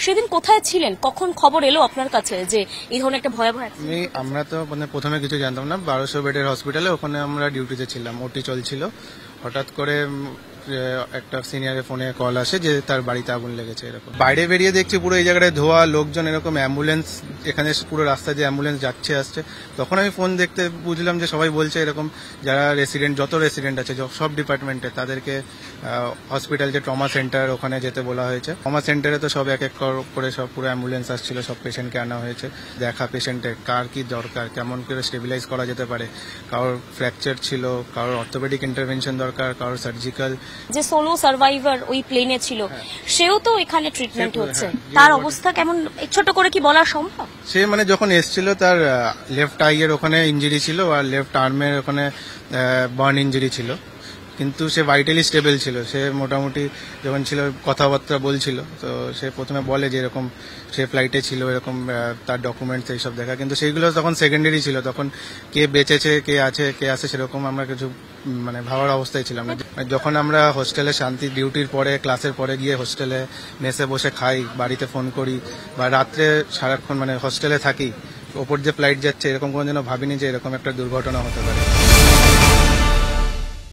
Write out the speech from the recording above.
সেদিন কোথায় ছিলেন, কখন খবর এলো আপনার কাছে যে এই ধরনের একটা ভয়াবহ আমরা তো মানে প্রথমে কিছু জানতাম না। 1200 বেডের হসপিটালে ওখানে আমরা ডিউটিতে ছিলাম, ওটি চলছিল। হঠাৎ করে একটা সিনিয়রের ফোনে কল আসে যে তার বাড়িতে আগুন লেগেছে। এরকম বাইরে বেরিয়ে দেখছি পুরো এই জায়গায় ধোয়া, লোকজন, এরকম অ্যাম্বুলেন্স, এখানে পুরো রাস্তায় যে অ্যাম্বুলেন্স যাচ্ছে আসছে। তখন আমি ফোন দেখতে বুঝলাম যে সবাই বলছে এরকম যারা রেসিডেন্ট, যত রেসিডেন্ট আছে সব ডিপার্টমেন্টে, তাদেরকে হসপিটাল যে ট্রমা সেন্টার ওখানে যেতে বলা হয়েছে। ট্রমা সেন্টারে তো সব এক এক করে সব পুরো অ্যাম্বুলেন্স আসছিল, সব পেশেন্টকে আনা হয়েছে। দেখা পেশেন্টের কার কি দরকার, কেমন করে স্টেবিলাইজ করা যেতে পারে, কারোর ফ্র্যাকচার ছিল, কারোর অর্থোপেডিক ইন্টারভেনশন দরকার, কারোর সার্জিক্যাল। যে সোলো সার্ভাইভার ওই প্লেনে ছিল সেও তো এখানে ট্রিটমেন্ট হচ্ছে, তার অবস্থা কেমন ছোট করে কি বলা সম্ভব? সে মানে যখন এসছিল তার লেফট আই এর ওখানে ইঞ্জুরি ছিল আর লেফট আর্মের ওখানে বার্ন ইঞ্জুরি ছিল, কিন্তু সে ভাইটালি স্টেবল ছিল। সে মোটামুটি যখন ছিল কথাবার্তা বলছিল, তো সে প্রথমে বলে যে এরকম সে ফ্লাইটে ছিল, এরকম তার ডকুমেন্টস এইসব দেখা, কিন্তু সেইগুলো তখন সেকেন্ডারি ছিল। তখন কে বেঁচেছে, কে আছে সেরকম আমরা কিছু মানে ভাবার অবস্থায় ছিলাম না। যখন আমরা হোস্টেলে শান্তি ডিউটির পরে, ক্লাসের পরে গিয়ে হোস্টেলে মেসে বসে খাই, বাড়িতে ফোন করি, বা রাত্রে সারাক্ষণ মানে হোস্টেলে থাকি, ওপর যে ফ্লাইট যাচ্ছে, এরকম কোনো যেন ভাবিনি যে এরকম একটা দুর্ঘটনা হতে পারে।